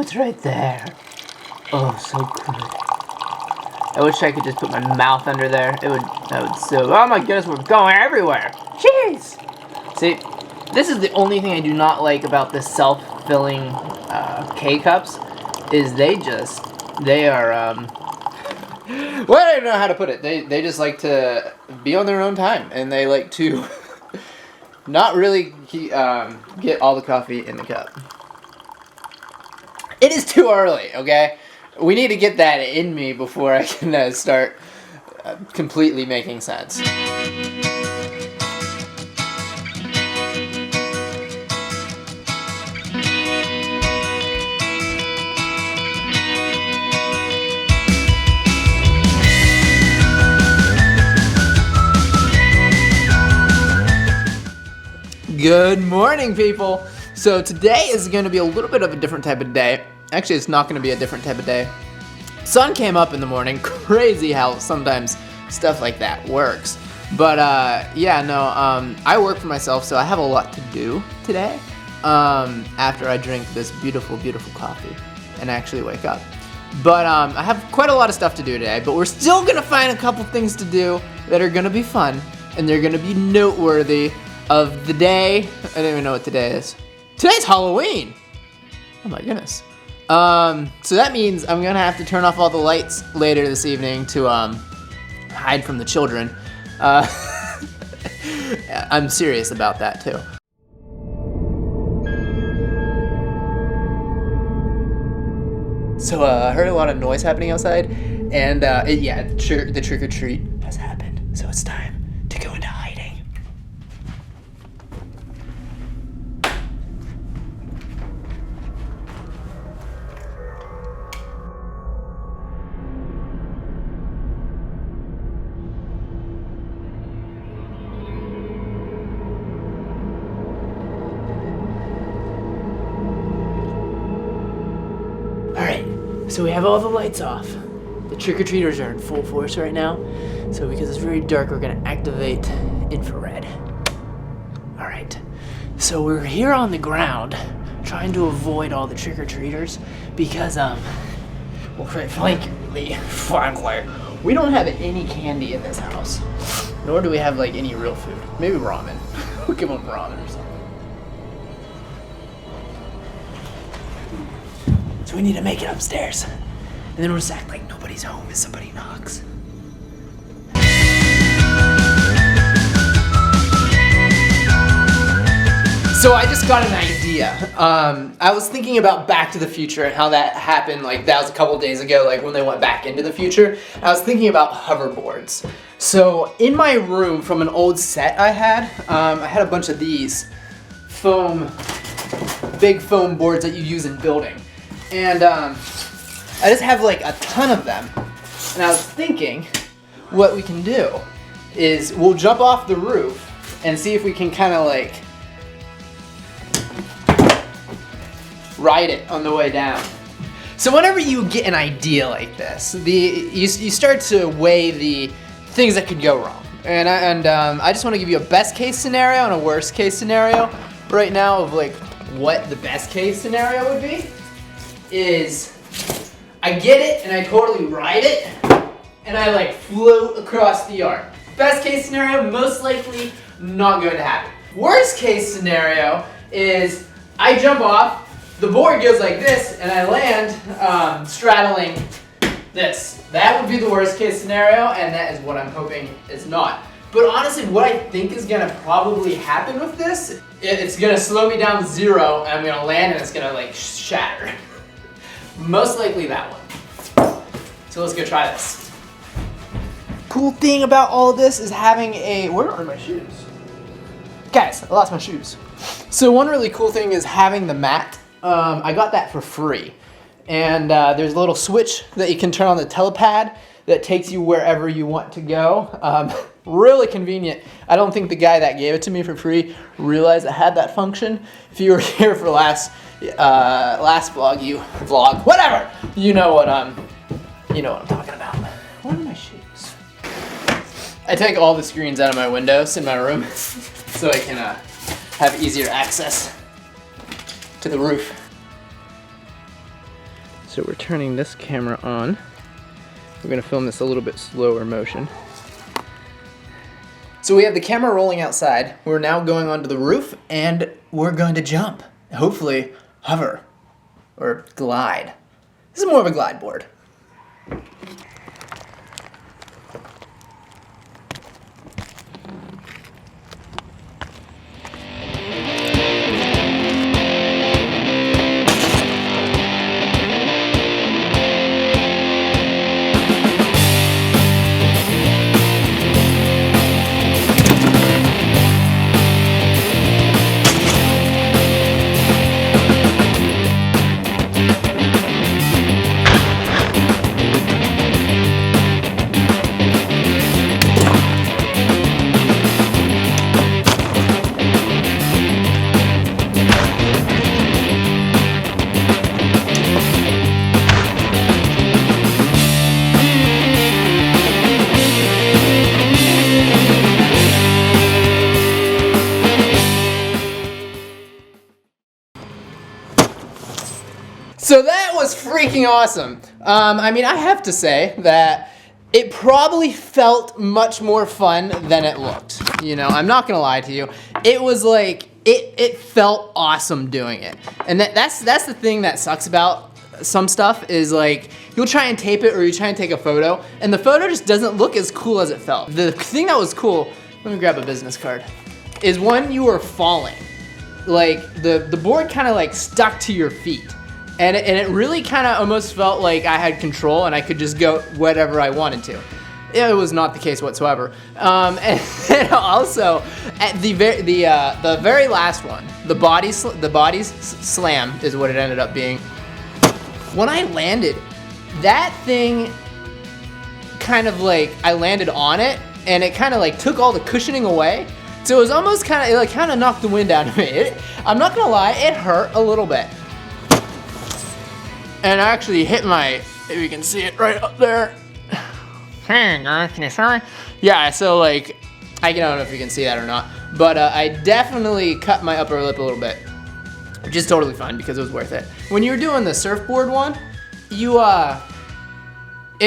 it's right there. Oh, so good. I wish I could just put my mouth under there. That would so, oh my goodness, we're going everywhere. Jeez. See, this is the only thing I do not like about the self-filling K-cups, is they are, well, I don't know how to put it. They just like to be on their own time, and they like to not really get all the coffee in the cup. It is too early, okay? We need to get that in me before I can start completely making sense. Good morning, people. So today is going to be a little bit of a different type of day. Actually, it's not going to be a different type of day. Sun came up in the morning. Crazy how sometimes stuff like that works. But yeah, no, I work for myself, so I have a lot to do today after I drink this beautiful, beautiful coffee and actually wake up. But I have quite a lot of stuff to do today, but we're still going to find a couple things to do that are going to be fun, and they're going to be noteworthy of the day. I don't even know what today is. Today's Halloween! Oh my goodness. So that means I'm gonna have to turn off all the lights later this evening to hide from the children. I'm serious about that too. So I heard a lot of noise happening outside, and yeah, the trick or treat has happened. So it's time to go into hiding. So we have all the lights off. The trick-or-treaters are in full force right now. So because it's very dark, we're gonna activate infrared. All right, so we're here on the ground trying to avoid all the trick-or-treaters because, well, quite frankly, we don't have any candy in this house. Nor do we have like any real food. Maybe ramen. We'll give them ramen or something. So we need to make it upstairs. And then we'll just act like nobody's home as somebody knocks. So I just got an idea. I was thinking about Back to the Future and how that happened, like that was a couple days ago, like when they went back into the future. I was thinking about hoverboards. So in my room from an old set I had a bunch of these big foam boards that you use in building. And I just have like a ton of them. And I was thinking what we can do is we'll jump off the roof and see if we can kind of like ride it on the way down. So whenever you get an idea like this, you start to weigh the things that could go wrong. And I just want to give you a best case scenario and a worst case scenario right now of like what the best case scenario would be. Is I get it and I totally ride it and I like float across the yard. Best case scenario, most likely not going to happen. Worst case scenario is I jump off, the board goes like this and I land straddling this. That would be the worst case scenario, and that is what I'm hoping is not. But honestly, what I think is gonna probably happen with this, it's gonna slow me down to 0 and I'm gonna land and it's gonna like shatter. Most likely that one. So let's go try this. Cool thing about all of this is having where are my shoes? Guys, I lost my shoes. So one really cool thing is having the mat. I got that for free. And there's a little switch that you can turn on the telepad that takes you wherever you want to go. Really convenient. I don't think the guy that gave it to me for free realized it had that function. If you were here for last vlog, whatever. You know what I'm talking about. What are my shoes? I take all the screens out of my windows in my room so I can have easier access to the roof. So we're turning this camera on. We're gonna film this a little bit slower motion. So we have the camera rolling outside. We're now going onto the roof and we're going to jump. Hopefully hover or glide. This is more of a glide board. So that was freaking awesome. I mean, I have to say that it probably felt much more fun than it looked. You know, I'm not gonna lie to you. It was like, it felt awesome doing it. And that's the thing that sucks about some stuff is like, you'll try and tape it or you try and take a photo and the photo just doesn't look as cool as it felt. The thing that was cool, let me grab a business card, is when you were falling, like the board kind of like stuck to your feet. And it really kind of almost felt like I had control and I could just go whatever I wanted to. It was not the case whatsoever. And then also, at the very last one, the bodies slam is what it ended up being. When I landed, that thing kind of like, I landed on it and it kind of like took all the cushioning away. So it was almost kind of, it like kind of knocked the wind out of me. I'm not gonna lie, it hurt a little bit. And I actually hit my, if you can see it right up there. Hey guys, can you see me? Yeah, so like, I don't know if you can see that or not, but I definitely cut my upper lip a little bit, which is totally fine because it was worth it. When you were doing the surfboard one, it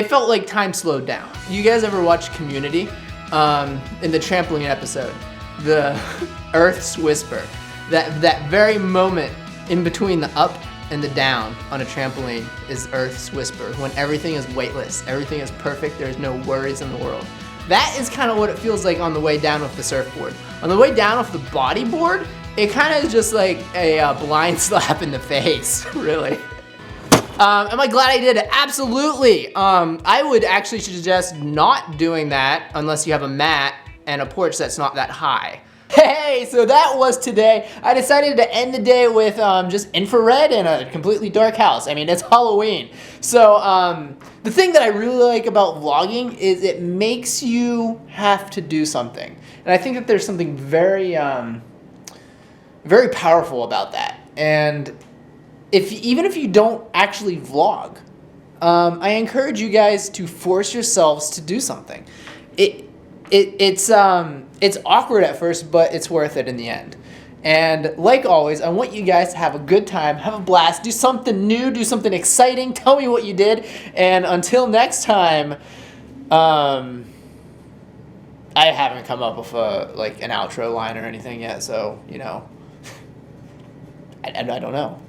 felt like time slowed down. You guys ever watch Community? In the trampoline episode, the Earth's Whisper, that very moment in between the up and the down on a trampoline is Earth's Whisper, when everything is weightless, everything is perfect, there's no worries in the world. That is kind of what it feels like on the way down with the surfboard. On the way down with the bodyboard, it kind of is just like a blind slap in the face, really. Am I glad I did it? Absolutely. I would actually suggest not doing that unless you have a mat and a porch that's not that high. Hey, so that was today. I decided to end the day with just infrared in a completely dark house. I mean, it's Halloween. So the thing that I really like about vlogging is it makes you have to do something. And I think that there's something very, very powerful about that. And even if you don't actually vlog, I encourage you guys to force yourselves to do something. It's awkward at first, but it's worth it in the end. And like always, I want you guys to have a good time, have a blast, do something new, do something exciting, tell me what you did, and until next time, I haven't come up with an outro line or anything yet, so, you know, I don't know.